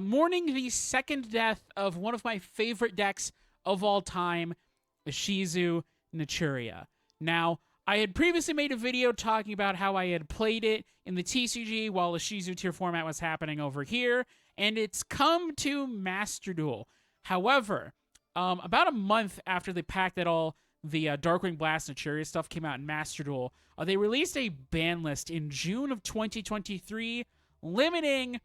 Mourning the second death of one of my favorite decks of all time, Ishizu Naturia. Now, I had previously made a video talking about how I had played it in the TCG while the Ishizu tier format was happening over here, and it's come to Master Duel. However, about a month after they packed it all, the Darkwing Blast Naturia stuff came out in Master Duel, they released a ban list in June of 2023, limiting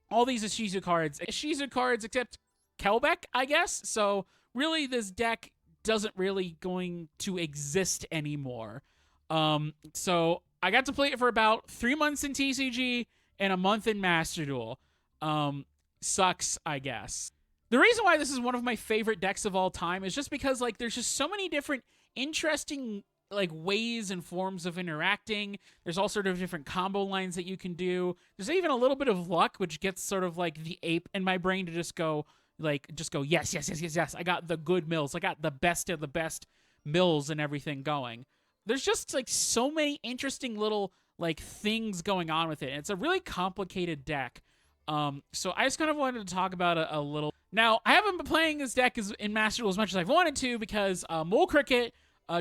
all these Ishizu cards. Ishizu cards except Kelbeck, I guess. So really this deck doesn't really going to exist anymore. So I got to play it for about 3 months in TCG and a month in Master Duel. Sucks, I guess. The reason why this is one of my favorite decks of all time is just because like there's just so many different interesting like ways and forms of interacting. There's all sort of different combo lines that you can do. There's even a little bit of luck, which gets sort of like the ape in my brain to just go yes, yes, yes, yes, yes. I got the good mills. I got the best of the best mills and everything going. There's just like so many interesting little like things going on with it. It's a really complicated deck. So I just kind of wanted to talk about it a little. Now, I haven't been playing this deck in Master Duel as much as I've wanted to because Mole Cricket,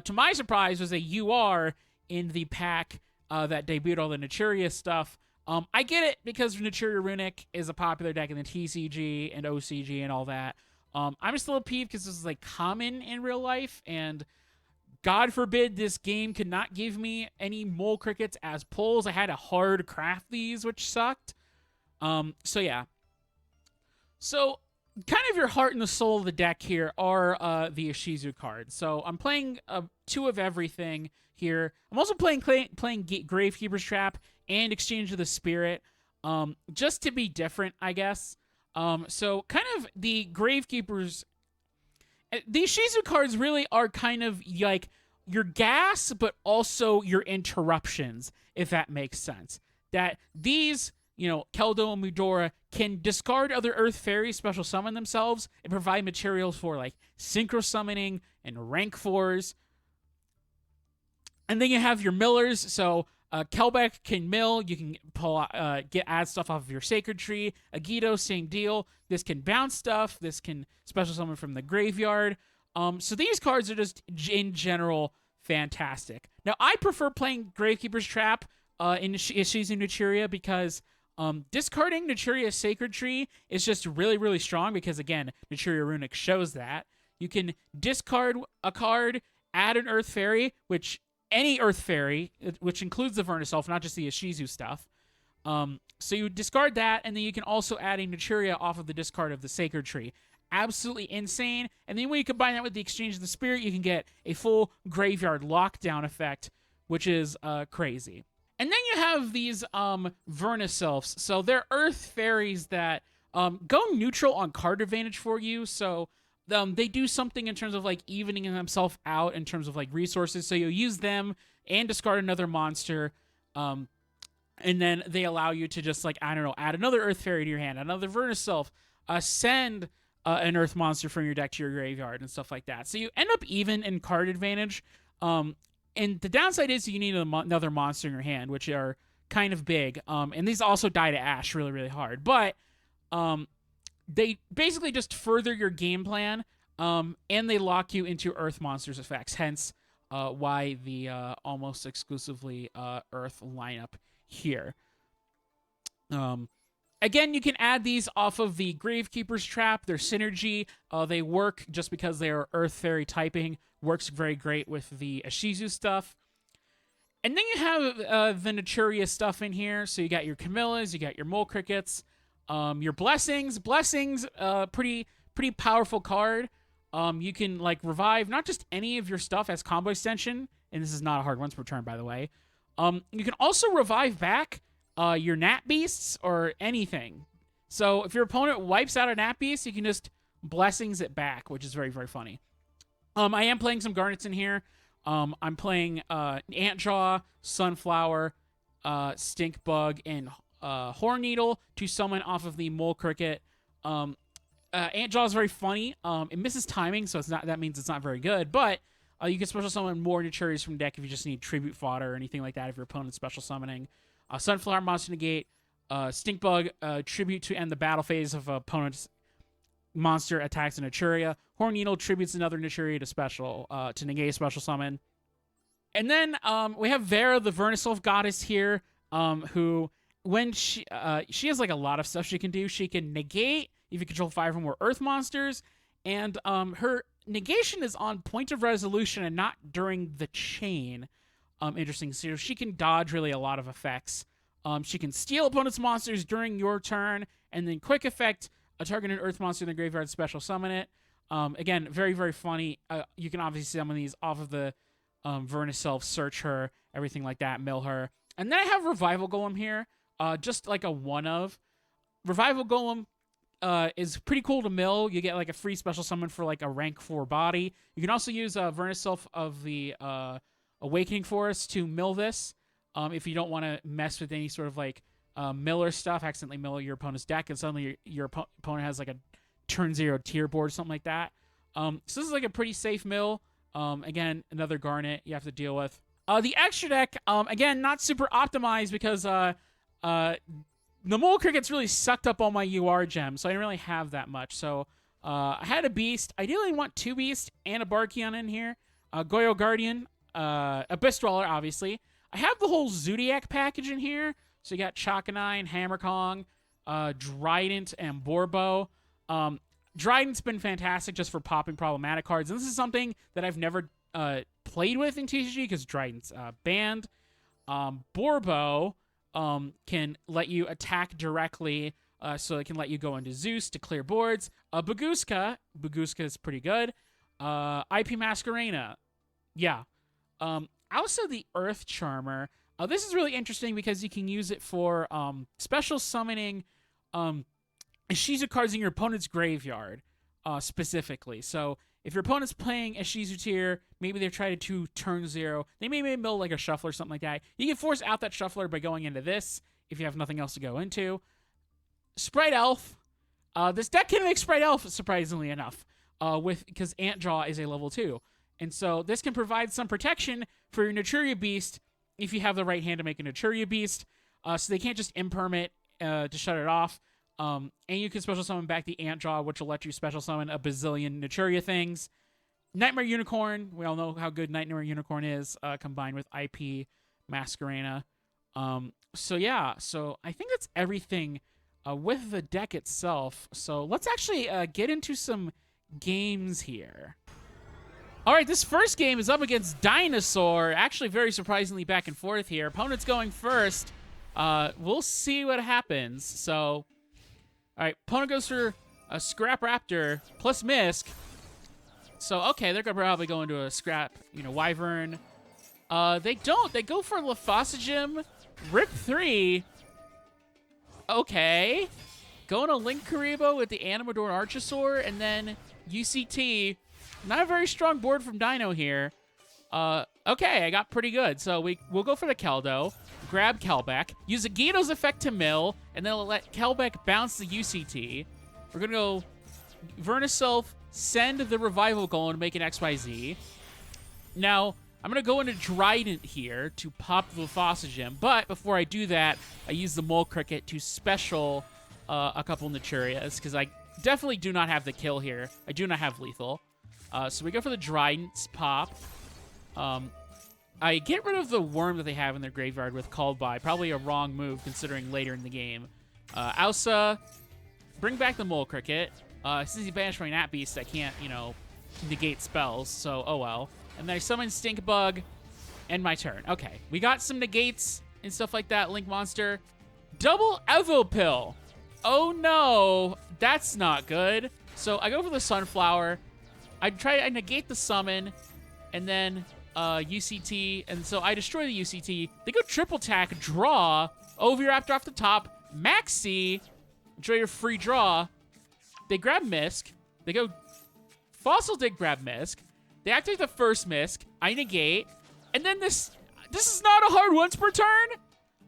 to my surprise, was a UR in the pack that debuted all the Naturia stuff. I get it because Naturia Runic is a popular deck in the TCG and OCG and all that. I'm just a little peeved because this is like common in real life, and God forbid this game could not give me any Mole Crickets as pulls. I had to hard craft these, which sucked. So yeah. So kind of your heart and the soul of the deck here are the Ishizu cards. So I'm playing 2 of everything here. I'm also playing Gravekeeper's Trap and Exchange of the Spirit, just to be different, I guess. So kind of the Gravekeepers... The Ishizu cards really are kind of like your gas, but also your interruptions, if that makes sense. That these... Keldo and Mudora can discard other Earth Fairies, special summon themselves, and provide materials for, like, Synchro Summoning and Rank 4s. And then you have your millers, so Kelbeck can mill, you can pull, add stuff off of your Sacred Tree. Agito, same deal. This can bounce stuff, this can special summon from the graveyard. So these cards are just, in general, fantastic. Now, I prefer playing Gravekeeper's Trap in Ishizu Naturia because... discarding Naturia's Sacred Tree is just really, really strong because, again, Naturia Runic shows that. You can discard a card, add an Earth Fairy, which any Earth Fairy, which includes the Vernis Elf, not just the Ishizu stuff. So you discard that, and then you can also add a Naturia off of the discard of the Sacred Tree. Absolutely insane. And then when you combine that with the Exchange of the Spirit, you can get a full graveyard lockdown effect, which is crazy. And then you have these Vernis Elves. So they're Earth Fairies that go neutral on card advantage for you. So they do something in terms of like evening themselves out in terms of like resources. So you'll use them and discard another monster. And then they allow you to just like, I don't know, add another Earth Fairy to your hand, another Vernis Elf, send an Earth monster from your deck to your graveyard and stuff like that. So you end up even in card advantage. And the downside is you need another monster in your hand, which are kind of big. And these also die to Ash really, really hard. But they basically just further your game plan, and they lock you into Earth monsters effects. Hence why the almost exclusively Earth lineup here. Again, you can add these off of the Gravekeeper's Trap. Their synergy, they work just because they are Earth Fairy typing. Works very great with the Ishizu stuff. And then you have the Naturia stuff in here. So you got your Camillas, you got your Mole Crickets, your Blessings. Blessings, pretty powerful card. You can like revive not just any of your stuff as combo extension, and this is not a hard once per turn, by the way. You can also revive back your Nat Beasts or anything. So if your opponent wipes out a Nat Beast, you can just Blessings it back, which is very, very funny. I am playing some Garnets in here. I'm playing Antjaw, Sunflower, Stink Bug, and Horn Needle to summon off of the Mole Cricket. Antjaw is very funny. It misses timing, so that means it's not very good. But you can special summon more Naturias from deck if you just need Tribute Fodder or anything like that if your opponent's special summoning. Sunflower Monster Negate, Stink Bug, tribute to end the battle phase of opponent's monster attacks a Naturia. Horn Needle tributes another Naturia to special, to negate a special summon. And then we have Vera, the Vernisolf goddess here, who, when she has like a lot of stuff she can do. She can negate if you control 5 or more Earth monsters, and her negation is on point of resolution and not during the chain. Interesting. So she can dodge really a lot of effects. She can steal opponent's monsters during your turn, and then quick effect, a targeted Earth monster in the graveyard, special summon it. Again, very, very funny. You can obviously summon these off of the Vernisolf, search her, everything like that, mill her. And then I have Revival Golem here, just like a one-of. Revival Golem is pretty cool to mill. You get like a free special summon for like a rank 4 body. You can also use Vernisolf of the Awakening Forest to mill this. If you don't want to mess with any sort of like miller stuff, accidentally mill your opponent's deck, and suddenly your opponent has like a turn 0 tier board or something like that. So this is like a pretty safe mill. Again, another Garnet you have to deal with. The extra deck, again, not super optimized because the Mole Cricket's really sucked up all my UR gems, so I didn't really have that much. So I had a Beast. Ideally, I want 2 Beasts and a Barkion in here. Goyo Guardian, a Bistrawler, obviously. I have the whole Zodiac package in here. So you got Chakanine, Hammer Kong, Drident, and Borbo. Drident's been fantastic just for popping problematic cards. And this is something that I've never played with in TCG because Drident's banned. Borbo can let you attack directly, so it can let you go into Zeus to clear boards. Baguska is pretty good. IP Masquerena. Yeah. Also the Earth Charmer. This is really interesting because you can use it for special summoning Ishizu cards in your opponent's graveyard, specifically. So if your opponent's playing Ishizu tier, maybe they're trying to turn 0. They may mill like a shuffler or something like that. You can force out that shuffler by going into this if you have nothing else to go into. Sprite Elf. This deck can make Sprite Elf, surprisingly enough, because Antjaw is a level 2. And so this can provide some protection for your Naturia Beast if you have the right hand to make a Naturia Beast. So they can't just imperm it to shut it off. And you can special summon back the Antjaw, which will let you special summon a bazillion Naturia things. Nightmare Unicorn. We all know how good Nightmare Unicorn is, combined with IP Masquerena. So yeah, so I think that's everything with the deck itself. So let's actually get into some games here. All right, this first game is up against Dinosaur. Actually, very surprisingly back and forth here. Opponent's going first. We'll see what happens. So, all right, opponent goes for a Scrap Raptor plus Misk. So, okay, they're probably going to a Scrap, Wyvern. They don't. They go for Lephosagem, Rip 3. Okay. Going to Link Karibo with the Animador Archosaur, and then UCT. Not a very strong board from Dino here. Okay, I got pretty good. So we'll go for the Keldo, grab Kelbeck, use a Guido's effect to mill, and then we'll let Kelbeck bounce the UCT. We're going to go Vernisolf, send the Revival Golem to make an XYZ. Now, I'm going to go into Drident here to pop the Lephosagem, but before I do that, I use the Mole Cricket to special a couple Naturias, because I definitely do not have the kill here. I do not have lethal. So we go for the Drident's pop. I get rid of the worm that they have in their graveyard with Called By. Probably a wrong move considering later in the game. Ausa, bring back the Mole Cricket. Since he banished my Nat Beast, I can't, negate spells, so oh well. And then I summon Stink Bug, end my turn. Okay, we got some negates and stuff like that, Link Monster. Double Evo Pill. Oh no, that's not good. So I go for the Sunflower. I negate the summon, and then UCT, and so I destroy the UCT. They go triple attack, draw, Oviraptor off the top, Maxi, enjoy your free draw. They grab Misk. They go Fossil Dig, grab Misk. They activate the first Misk. I negate, and then this is not a hard once per turn.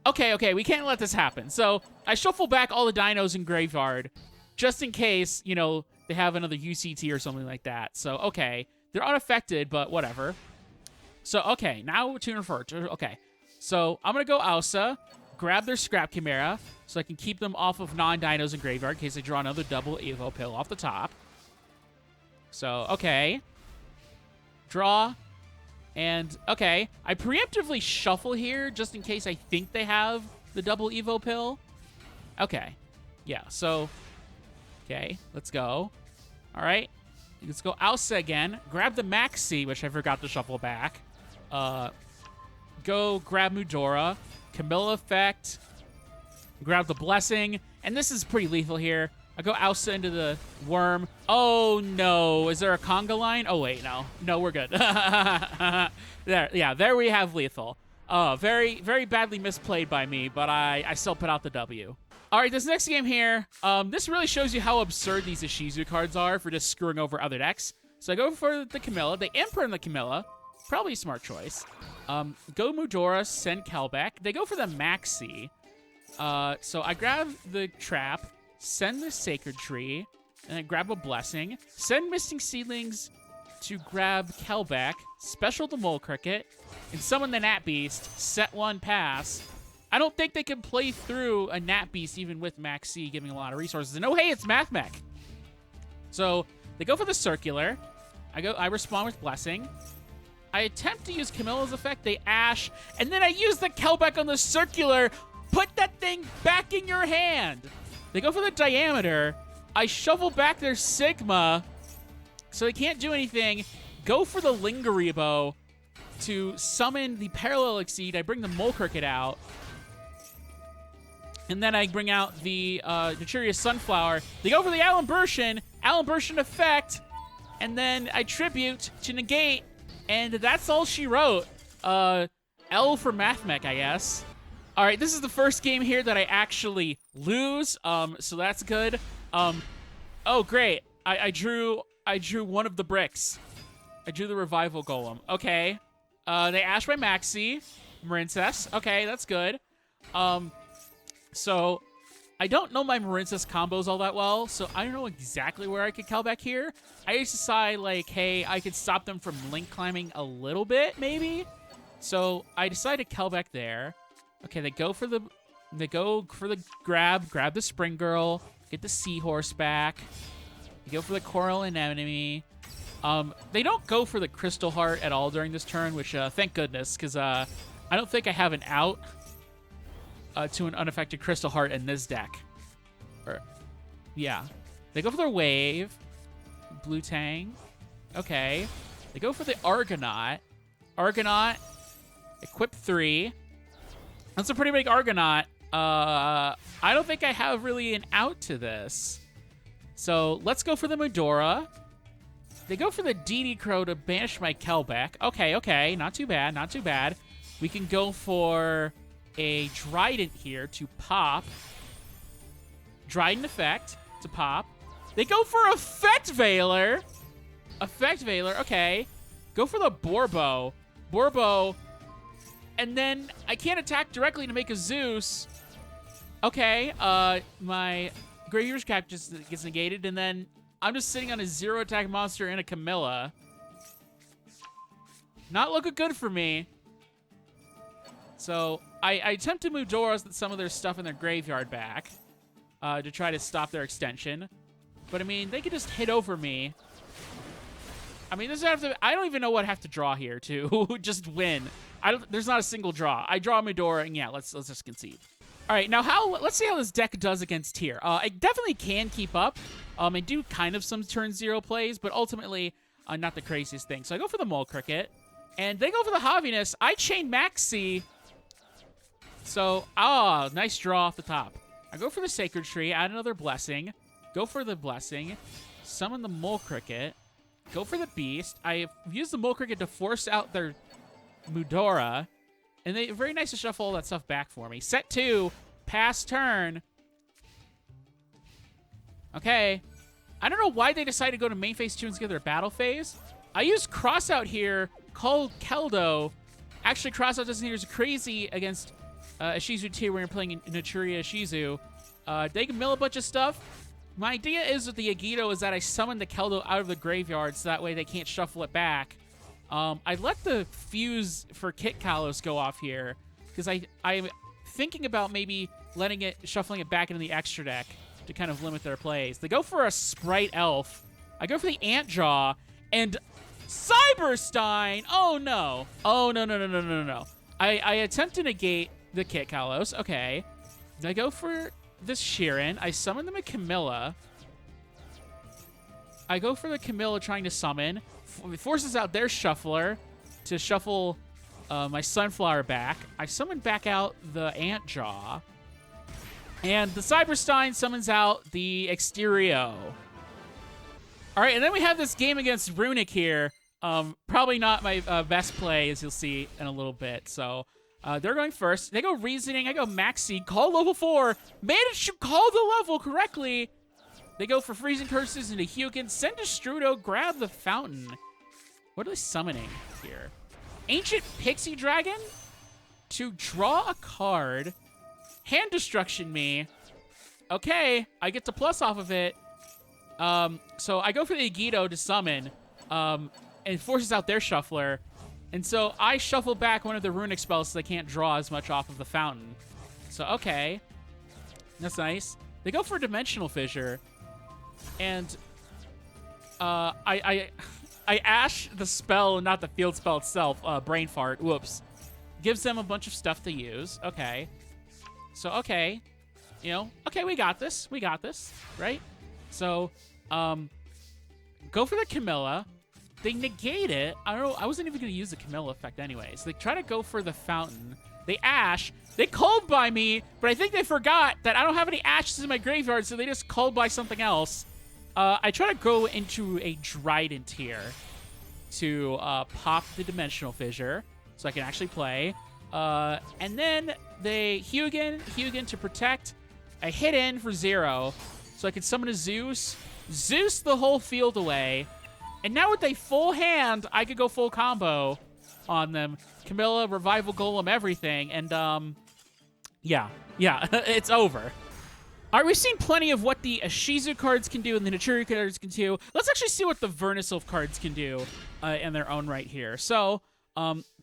Okay, we can't let this happen. So I shuffle back all the dinos in graveyard, just in case, they have another UCT or something like that. So, okay. They're unaffected, but whatever. So, okay. Now to refer to... Okay. So, I'm going to go Ausa. grab their Scrap Chimera so I can keep them off of non-dinos in graveyard in case they draw another double Evo pill off the top. So, okay. Draw. And, okay. I preemptively shuffle here just in case I think they have the double Evo pill. Okay. Yeah, so... Okay, let's go. All right. Let's go Alsa again. Grab the Maxi, which I forgot to shuffle back. Go grab Mudora. Camilla effect. Grab the Blessing. And this is pretty lethal here. I go Alsa into the Worm. Oh, no. Is there a conga line? Oh, wait, no. No, we're good. There, yeah, there we have lethal. Very, very badly misplayed by me, but I still put out the W. All right, this next game here, this really shows you how absurd these Ishizu cards are for just screwing over other decks. So I go for the Camilla. They imprint the Camilla. Probably a smart choice. Go Mudora, send Kelbeck. They go for the Maxi. So I grab the Trap, send the Sacred Tree, and then grab a Blessing. Send Misting Seedlings to grab Kelbeck, special the Mole Cricket, and summon the Nat Beast, set one, pass. I don't think they can play through a Nat Beast even with Maxi giving a lot of resources. And oh, hey, it's Math Mech. So they go for the Circular. I respond with Blessing. I attempt to use Camilla's effect. They Ash. And then I use the Kelbeck on the Circular. Put that thing back in your hand. They go for the Diameter. I shuffle back their Sigma. So they can't do anything. Go for the Lingaribo to summon the Parallel Exceed. I bring the Mole Cricket out. And then I bring out the Naturia Sunflower. They go for the Allen Burschen effect. And then I tribute to negate. And that's all she wrote. L for Math Mech, I guess. All right, this is the first game here that I actually lose. So that's good. Oh, great. I drew one of the bricks. I drew the Revival Golem. Okay. They Ash my Maxi. Marincess. Okay, that's good. So, I don't know my Marincess combos all that well, so I don't know exactly where I could Kelbeck here. I just decide, like, hey, I could stop them from link climbing a little bit, maybe? So, I decide to Kelbeck there. Okay, they go for the grab the Spring Girl, get the Seahorse back. They go for the Coral Anemone. They don't go for the Crystal Heart at all during this turn, which, thank goodness, because I don't think I have an out to an unaffected Crystal Heart in this deck. Yeah. They go for their Wave. Blue Tang. Okay. They go for the Argonaut. Argonaut. Equip 3. That's a pretty big Argonaut. I don't think I have really an out to this. So let's go for the Medora. They go for the DD Crow to banish my Kelbeck. Okay. Not too bad. Not too bad. We can go for a Dryden here to pop. Dryden effect to pop. They go for Effect Veiler. Effect Veiler, okay. Go for the Borbo. Borbo. And then I can't attack directly to make a Zeus. Okay, my Graveyard's Cap just gets negated, and then I'm just sitting on a 0-attack monster and a Camilla. Not looking good for me. So I attempt to move Doros with some of their stuff in their graveyard back to try to stop their extension. But, I mean, they could just hit over me. I mean, I don't even know what I have to draw here to just win. There's not a single draw. I draw Medora, and yeah, let's just concede. All right, now let's see how this deck does against tier. I definitely can keep up. I do kind of some turn 0 plays, but ultimately not the craziest thing. So I go for the Mole Cricket, and they go for the Javiness. I chain Maxi. So, nice draw off the top. I go for the Sacred Tree, add another Blessing. Go for the Blessing. Summon the Mole Cricket. Go for the Beast. I use the Mole Cricket to force out their Mudora. And they very nice to shuffle all that stuff back for me. Set 2. Pass turn. Okay. I don't know why they decided to go to main phase 2 and skip their battle phase. I use Crossout here, called Keldo. Actually, Crossout doesn't seem as crazy against Ishizu tier when you're playing Naturia Ishizu. They can mill a bunch of stuff. My idea is with the Agito is that I summon the Keldo out of the graveyard so that way they can't shuffle it back. I let the Fuse for Kit Kalos go off here because I thinking about maybe shuffling it back into the extra deck to kind of limit their plays. They go for a Sprite Elf. I go for the Ant Jaw, and Cyberstein! Oh, no. Oh, no. I attempt to negate the Kit Kalos. Okay. I go for this Sheeran. I summon them a Camilla. I go for the Camilla trying to summon. It forces out their Shuffler to shuffle my Sunflower back. I summon back out the Ant Jaw. And the Cyberstein summons out the Exterio. All right, and then we have this game against Runic here. Probably not my best play, as you'll see in a little bit. So they're going first. They go Reasoning. I go Maxi. Call level 4. Managed to call the level correctly. They go for Freezing Curses into Hugin. Send to Strudo. Grab the Fountain. What are they summoning here? Ancient Pixie Dragon to draw a card. Hand Destruction me. Okay, I get to plus off of it. So I go for the Agido to summon. And forces out their Shuffler. And so I shuffle back one of the Runic spells so they can't draw as much off of the Fountain. So, okay. That's nice. They go for Dimensional Fissure. And I Ash the spell, not the field spell itself. Brain Fart. Whoops. Gives them a bunch of stuff to use. Okay. So, okay. You know, okay, we got this. We got this. Right? So, go for the Camilla. They negate it. I don't know. I wasn't even going to use the Camilla effect anyways. They try to go for the Fountain. They Ash. They Cold by me, but I think they forgot that I don't have any Ashes in my graveyard, so they just Cold by something else. I try to go into a Trident here to pop the Dimensional Fissure so I can actually play. And then they Hugin to protect. I hit in for 0, so I can summon a Zeus. Zeus the whole field away. And now with a full hand, I could go full combo on them. Camilla, Revival Golem, everything. And, yeah, it's over. All right, we've seen plenty of what the Ishizu cards can do and the Naturia cards can do. Let's actually see what the Vernisylph cards can do in their own right here. So,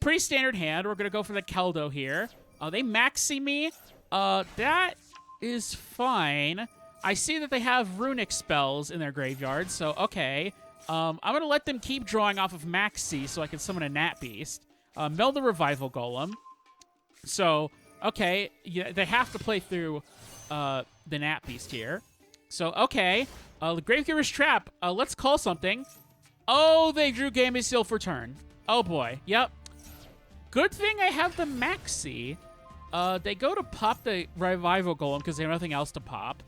pretty standard hand. We're going to go for the Keldo here. They Maxi me. That is fine. I see that they have Runic spells in their graveyard, so okay. I'm going to let them keep drawing off of Maxi so I can summon a Nat Beast. Meld the Revival Golem. So, okay, yeah, they have to play through the Nat Beast here. So, okay, the Gravekeeper's Trap. Let's call something. Oh, they drew Gamma Seal for turn. Oh, boy. Yep. Good thing I have the Maxi. They go to pop the Revival Golem because they have nothing else to pop.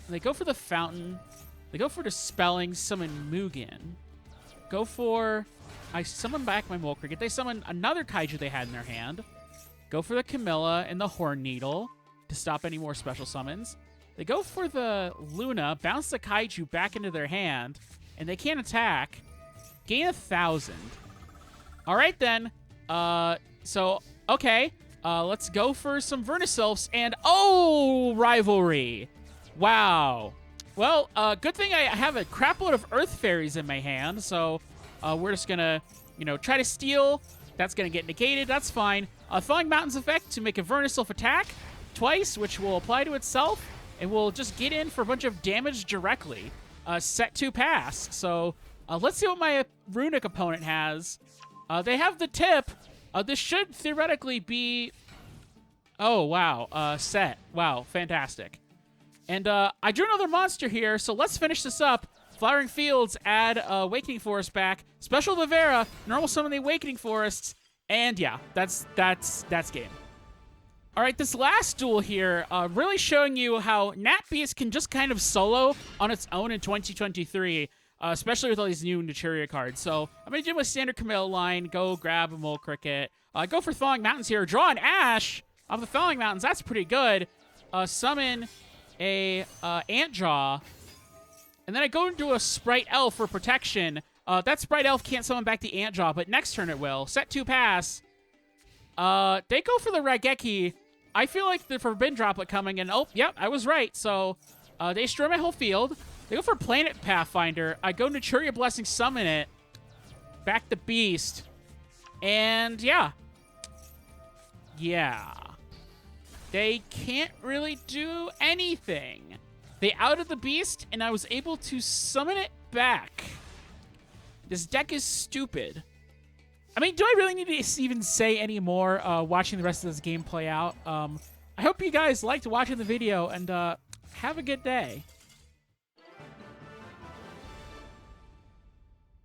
They go for the Fountain. They go for Dispelling, summon Mugen. Go for... I summon back my Mole Cricket. They summon another Kaiju they had in their hand. Go for the Camilla and the Horn Needle to stop any more special summons. They go for the Luna, bounce the Kaiju back into their hand, and they can't attack. Gain 1,000. All right, then. So, okay. Let's go for some Vernisylphs, and... Oh! Rivalry! Wow. Well, good thing I have a crapload of Earth Fairies in my hand, so we're just gonna, try to steal. That's gonna get negated. That's fine. Thawing Mountains effect to make a Vernisylph attack twice, which will apply to itself, and we'll just get in for a bunch of damage directly. Set 2 pass. So let's see what my Runic opponent has. They have the tip. This should theoretically be... Oh, wow. Set. Wow, fantastic. And I drew another monster here, so let's finish this up. Flowering Fields, add Awakening Forest back. Special Vivera, normal summon the Awakening Forests. And yeah, that's game. All right, this last duel here, really showing you how Nat Beast can just kind of solo on its own in 2023, especially with all these new Naturia cards. So I'm going to do my standard Camilla line, go grab a Mole Cricket. Go for Thawing Mountains here, draw an Ash off the Thawing Mountains. That's pretty good. Summon a Ant Jaw, and then I go into a Sprite Elf for protection. That Sprite Elf can't summon back the Ant Jaw, but next turn it will. Set 2 pass. They go for the Raigeki. I feel like the Forbidden Droplet coming, and oh, yep, I was right. So they destroy my whole field. They go for Planet Pathfinder. I go Naturia Blessing, summon it. Back the Beast. And yeah. Yeah. They can't really do anything. They outed the beast, and I was able to summon it back. This deck is stupid. I mean, do I really need to even say any more watching the rest of this game play out? I hope you guys liked watching the video, and have a good day.